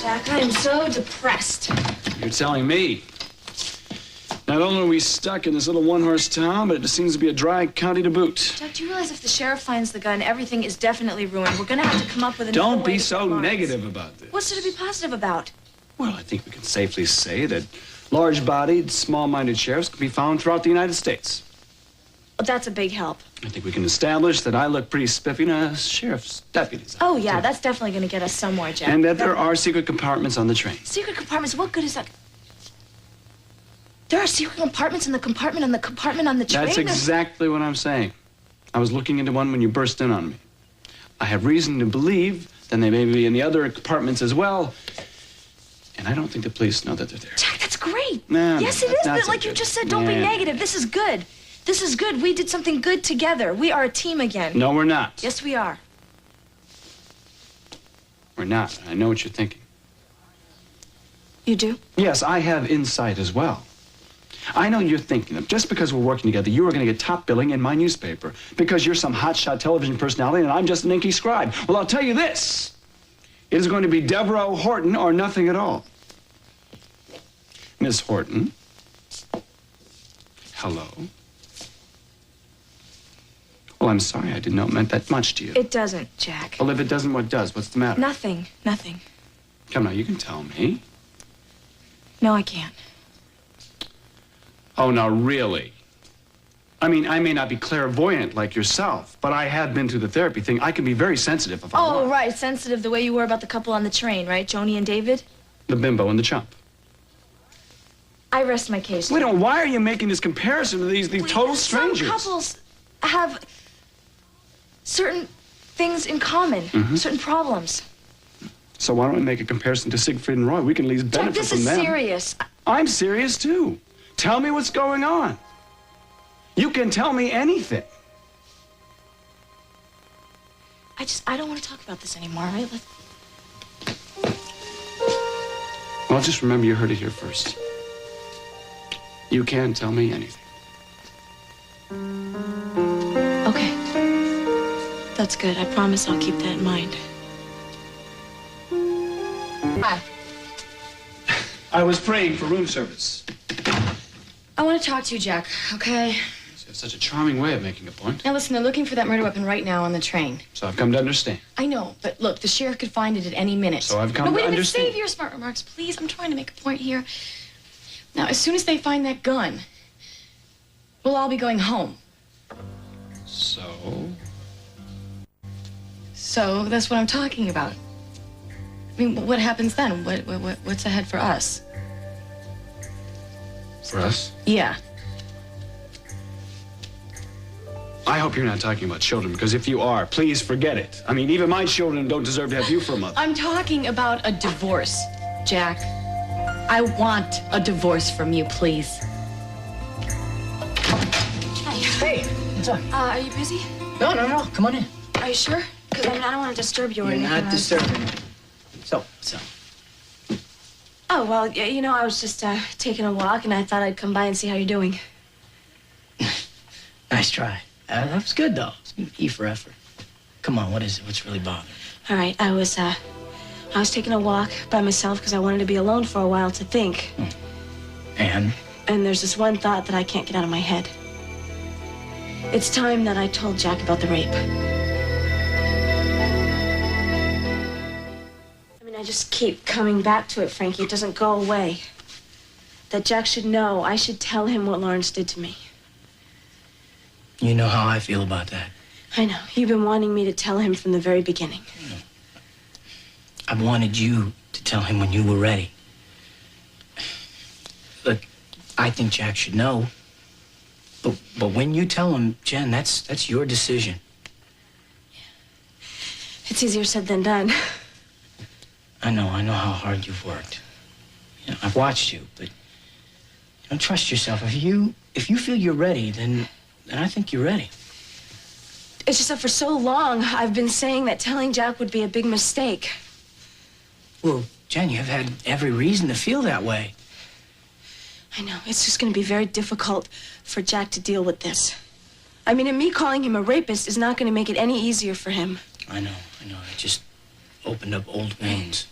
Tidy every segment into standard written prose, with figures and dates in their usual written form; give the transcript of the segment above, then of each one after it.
Jack, I am so depressed. You're telling me. Not only are we stuck in this little one-horse town, but it seems to be a dry county to boot. Jack, do you realize if the sheriff finds the gun, everything is definitely ruined? We're gonna have to come up with another Don't way be to so get Lawrence. negative about this. What's there to be positive about? Well, I think we can safely say that large-bodied, small-minded sheriffs can be found throughout the United States. Well, that's a big help. I think we can establish that I look pretty spiffy to sheriff's deputies. Oh, yeah, that's definitely gonna get us somewhere, Jack. And that there are secret compartments on the train. Secret compartments? What good is that? There are secret compartments in the compartment on the compartment on the train? That's exactly what I'm saying. I was looking into one when you burst in on me. I have reason to believe that they may be in the other compartments as well. And I don't think the police know that they're there. Jack, that's great. No, yes, no, it is, not but so like you good. just said, don't be negative. This is good. This is good. We did something good together. We are a team again. No, we're not. Yes, we are. We're not. I know what you're thinking. You do? Yes, I have insight as well. I know you're thinking that just because we're working together, you are going to get top billing in my newspaper because you're some hotshot television personality and I'm just an inky scribe. Well, I'll tell you this. It is going to be Deborah Horton or nothing at all. Miss Horton. Hello. Well, I'm sorry. I didn't know it meant that much to you. It doesn't, Jack. Well, if it doesn't, what does? What's the matter? Nothing. Nothing. Come now, you can tell me. No, I can't. Oh, now, really? I mean, I may not be clairvoyant like yourself, but I have been through the therapy thing. I can be very sensitive if I want. Oh, right. Sensitive the way you were about the couple on the train, right? Joni and David? The bimbo and the chump. I rest my case. Wait, why are you making this comparison to these total strangers? Some couples have certain things in common, certain problems. So why don't we make a comparison to Siegfried and Roy? We can at least benefit Jack, this from is them. serious. I'm serious, too. Tell me what's going on. You can tell me anything. I don't want to talk about this anymore, right? Well, just remember you heard it here first. You can tell me anything. Okay. That's good. I promise I'll keep that in mind. Hi. I was praying for room service. I want to talk to you, Jack, okay? You have such a charming way of making a point. Now, listen, they're looking for that murder weapon right now on the train. So I've come to understand. I know, but look, the sheriff could find it at any minute. So I've come no, to wait a minute, understand. save your smart remarks, please. I'm trying to make a point here. Now, as soon as they find that gun, we'll all be going home. So? So, that's what I'm talking about. I mean, what happens then? What's ahead for us? For us? Yeah. I hope you're not talking about children, because if you are, please forget it. I mean, even my children don't deserve to have you for a mother. I'm talking about a divorce, Jack. I want a divorce from you, please. Hey, what's up? Are you busy? No, come on in. Are you sure? Because I don't want to disturb you or You're anything. not disturbing me. So, what's up? Oh, well, you know, I was just taking a walk, and I thought I'd come by and see how you're doing. Nice try. That was good, though. It's E for effort. Come on, what is it? What's really bothering you? All right, I was taking a walk by myself because I wanted to be alone for a while to think. And? And there's this one thought that I can't get out of my head. It's time that I told Jack about the rape. I mean, I just keep coming back to it, Frankie. It doesn't go away. That Jack should know. I should tell him what Lawrence did to me. You know how I feel about that. I know. You've been wanting me to tell him from the very beginning. I wanted you to tell him when you were ready. Look, I think Jack should know. But when you tell him, Jen, that's your decision. It's easier said than done. I know how hard you've worked. You know, I've watched you, but trust yourself. If you feel you're ready, then I think you're ready. It's just that for so long, I've been saying that telling Jack would be a big mistake. Well, Jen, you've had every reason to feel that way. I know. It's just going to be very difficult for Jack to deal with this. I mean, and me calling him a rapist is not going to make it any easier for him. I know. It just opened up old wounds.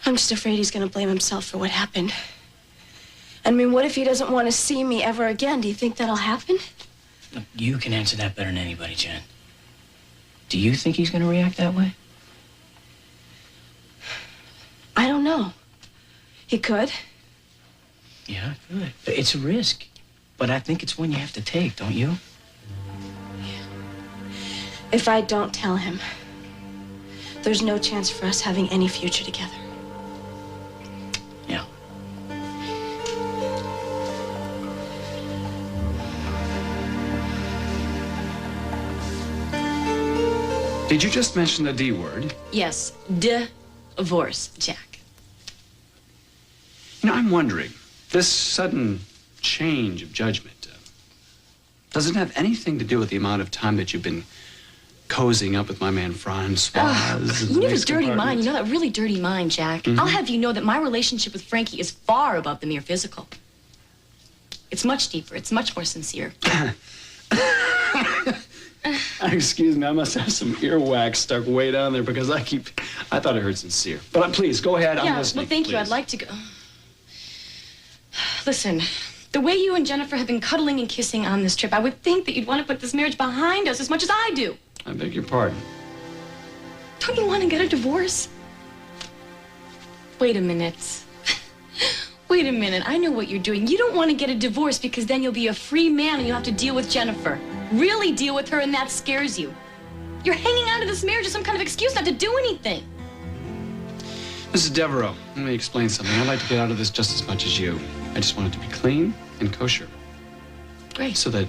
I'm just afraid he's going to blame himself for what happened. I mean, what if he doesn't want to see me ever again? Do you think that'll happen? Look, you can answer that better than anybody, Jen. Do you think he's going to react that way? I don't know. He could. Yeah, good. It's a risk. But I think it's one you have to take, don't you? If I don't tell him, there's no chance for us having any future together. Yeah. Did you just mention the D word? Yes, divorce, Jack. You know, I'm wondering, this sudden change of judgment, does it have anything to do with the amount of time that you've been cozying up with my man Francois? You have a dirty mind. You know that really dirty mind, Jack. Mm-hmm. I'll have you know that my relationship with Frankie is far above the mere physical. It's much deeper. It's much more sincere. Excuse me, I must have some earwax stuck way down there because I thought I heard sincere. But please, go ahead, I'm Yeah, listening. well, thank you. please. I'd like to go. Listen, the way you and Jennifer have been cuddling and kissing on this trip, I would think that you'd want to put this marriage behind us as much as I do. I beg your pardon. Don't you want to get a divorce? Wait a minute. Wait a minute. I know what you're doing. You don't want to get a divorce because then you'll be a free man and you'll have to deal with Jennifer. Really deal with her, and that scares you. You're hanging on to this marriage as some kind of excuse not to do anything. Mrs. Devereaux, let me explain something. I'd like to get out of this just as much as you. I just want it to be clean and kosher Great. so that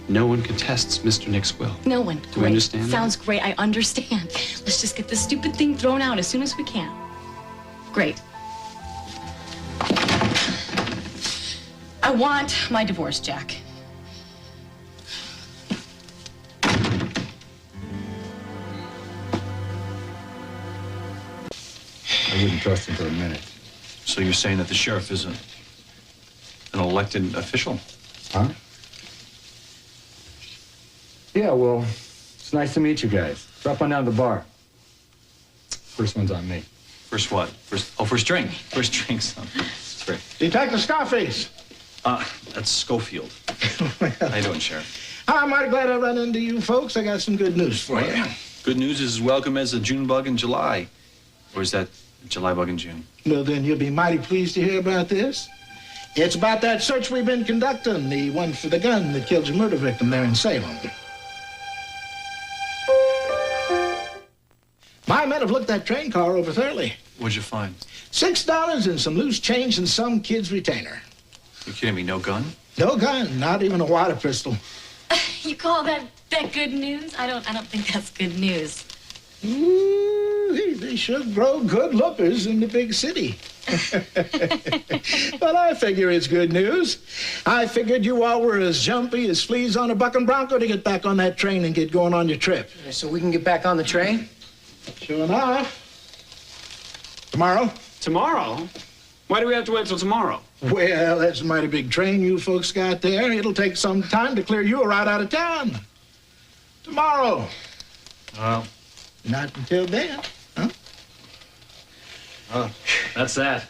no one contests Mr. Nick's will. No one. Do you understand that? Sounds great. I understand. Let's just get this stupid thing thrown out as soon as we can. Great. I want my divorce, Jack. I wouldn't trust him for a minute. So you're saying that the sheriff is an elected official? Huh? Yeah, well, it's nice to meet you guys. Drop on down to the bar. First one's on me. First what? First drink. First drink, son. That's right. Detective Scarface. That's Schofield. How you doing, Sheriff? I'm mighty glad I ran into you folks. I got some good news for you. Good news is as welcome as a June bug in July. Or is that a July bug in June? Well, then you'll be mighty pleased to hear about this. It's about that search we've been conducting, the one for the gun that killed your murder victim there in Salem. My men have looked that train car over thoroughly. What'd you find? $6 and some loose change and some kid's retainer. You kidding me? No gun? No gun, not even a water pistol. You call that good news? I don't think that's good news. Ooh, they sure grow good lookers in the big city. Well, I figure it's good news. I figured you all were as jumpy as fleas on a bucking bronco to get back on that train and get going on your trip. So we can get back on the train? Sure enough. Tomorrow? Tomorrow? Why do we have to wait till tomorrow? Well, that's a mighty big train you folks got there. It'll take some time to clear you right out of town. Tomorrow. Well, Not until then, huh? that's that.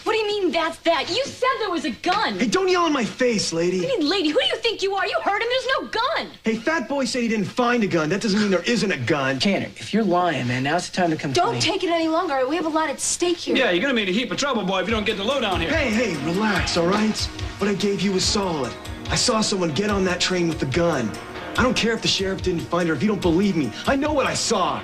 What do you mean that's that? You said there was a gun. Hey, don't yell in my face, lady. What do you mean, lady? Who do you think you are? You heard him. There's no gun. Hey, Fat Boy said he didn't find a gun. That doesn't mean there isn't a gun. Tanner, if you're lying, man, now's the time to come Don't clean. take it any longer. We have a lot at stake here. Yeah, you're gonna be in a heap of trouble, boy, if you don't get the lowdown here. Hey, relax, all right? What I gave you was solid. I saw someone get on that train with the gun. I don't care if the sheriff didn't find her, if you don't believe me. I know what I saw.